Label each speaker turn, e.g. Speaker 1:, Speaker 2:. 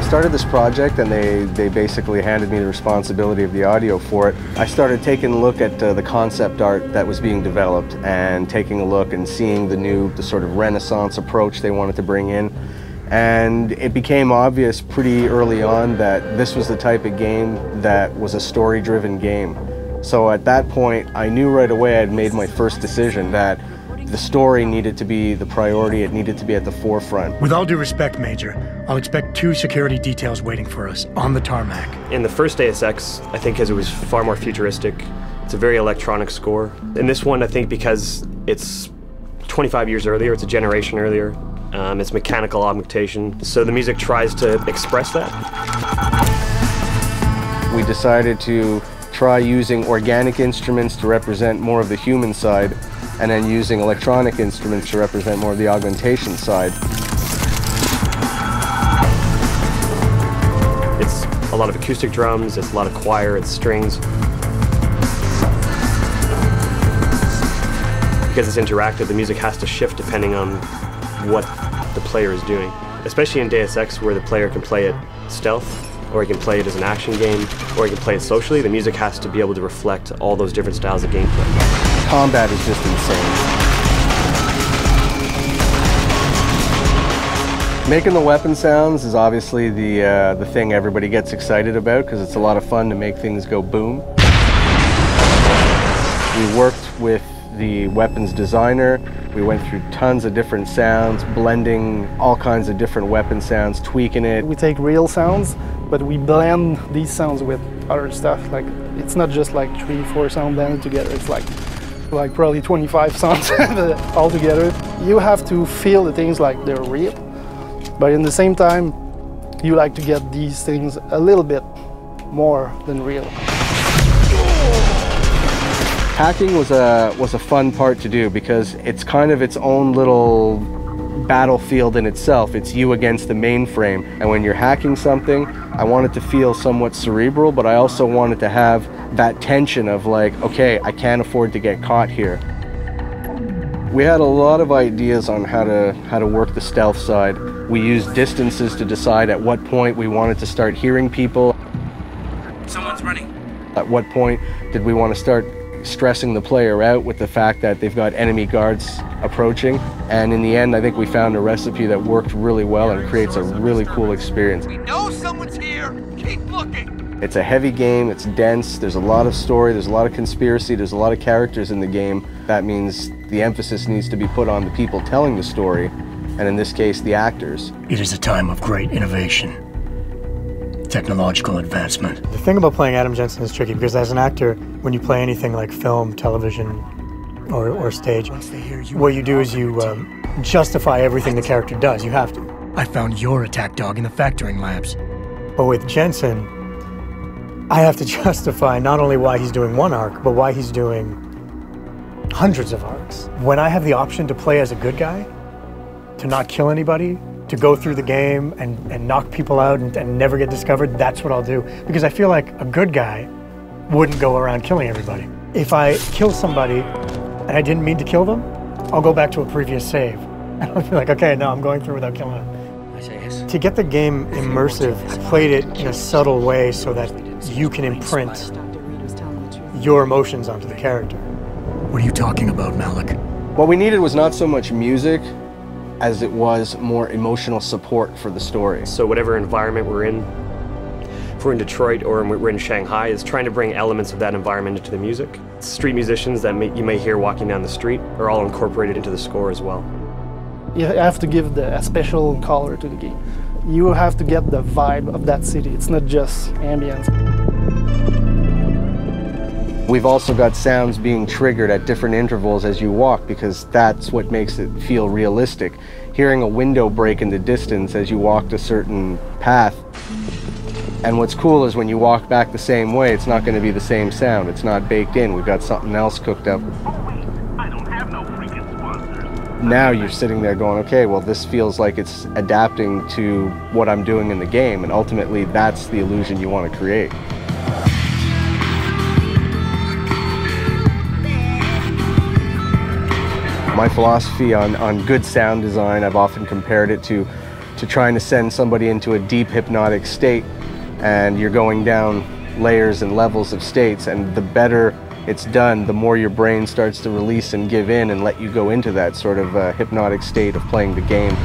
Speaker 1: started this project and they basically handed me the responsibility of the audio for it. I started taking a look at the concept art that was being developed and taking a look and seeing the sort of Renaissance approach they wanted to bring in. And it became obvious pretty early on that this was the type of game that was a story-driven game. So at that point, I knew right away I'd made my first decision that the story needed to be the priority, it needed to be at the forefront.
Speaker 2: With all due respect, Major, I'll expect 2 security details waiting for us on the tarmac.
Speaker 3: In the first Deus Ex, I think because it was far more futuristic, it's a very electronic score. In this one, I think because it's 25 years earlier, it's a generation earlier, it's mechanical augmentation, so the music tries to express that.
Speaker 1: We decided to try using organic instruments to represent more of the human side, and then using electronic instruments to represent more of the augmentation side.
Speaker 3: It's a lot of acoustic drums, it's a lot of choir, it's strings. Because it's interactive, the music has to shift depending on what the player is doing. Especially in Deus Ex, where the player can play it stealth, or he can play it as an action game, or he can play it socially. The music has to be able to reflect all those different styles of gameplay.
Speaker 1: Combat is just insane. Making the weapon sounds is obviously the thing everybody gets excited about because it's a lot of fun to make things go boom. We worked with the weapons designer. We went through tons of different sounds, blending all kinds of different weapon sounds, tweaking it.
Speaker 4: We take real sounds, but we blend these sounds with other stuff. Like, it's not just like 3-4 sound blended together. It's like probably 25 sounds all together. You have to feel the things like they're real, but in the same time, you like to get these things a little bit more than real.
Speaker 1: Hacking was a fun part to do because it's kind of its own little battlefield in itself. It's you against the mainframe, and when you're hacking something, I want it to feel somewhat cerebral, but I also want it to have that tension of like, okay, I can't afford to get caught here. We had a lot of ideas on how to work the stealth side. We used distances to decide at what point we wanted to start hearing people.
Speaker 5: Someone's running.
Speaker 1: At what point did we want to start stressing the player out with the fact that they've got enemy guards approaching. And in the end, I think we found a recipe that worked really well and creates a really cool experience.
Speaker 5: We know someone's here. Keep looking.
Speaker 1: It's a heavy game, it's dense, there's a lot of story, there's a lot of conspiracy, there's a lot of characters in the game. That means the emphasis needs to be put on the people telling the story, and in this case, the actors.
Speaker 2: It is a time of great innovation, technological advancement.
Speaker 6: The thing about playing Adam Jensen is tricky because as an actor, when you play anything like film, television, or stage, what you do is you justify everything the character does. You have to.
Speaker 2: I found your attack dog in the factoring labs.
Speaker 6: But with Jensen, I have to justify not only why he's doing one arc, but why he's doing hundreds of arcs. When I have the option to play as a good guy, to not kill anybody, to go through the game and knock people out and never get discovered, that's what I'll do. Because I feel like a good guy wouldn't go around killing everybody. If I kill somebody and I didn't mean to kill them, I'll go back to a previous save. And I'll be like, okay, no, I'm going through without killing them.
Speaker 5: I say yes.
Speaker 6: To get the game immersive, I played it in a subtle way so that you can imprint your emotions onto the character.
Speaker 2: What are you talking about, Malik?
Speaker 1: What we needed was not so much music as it was more emotional support for the story.
Speaker 3: So whatever environment we're in, if we're in Detroit or we're in Shanghai, is trying to bring elements of that environment into the music. Street musicians that you may hear walking down the street are all incorporated into the score as well.
Speaker 4: You have to give a special color to the game. You have to get the vibe of that city. It's not just ambience.
Speaker 1: We've also got sounds being triggered at different intervals as you walk because that's what makes it feel realistic. Hearing a window break in the distance as you walked a certain path. And what's cool is when you walk back the same way, it's not going to be the same sound. It's not baked in. We've got something else cooked up.
Speaker 5: I don't have no freaking sponsors.
Speaker 1: Now you're sitting there going, okay, well, this feels like it's adapting to what I'm doing in the game, and ultimately that's the illusion you want to create. My philosophy on good sound design, I've often compared it to to trying to send somebody into a deep hypnotic state, and you're going down layers and levels of states, and the better it's done, the more your brain starts to release and give in and let you go into that sort of hypnotic state of playing the game.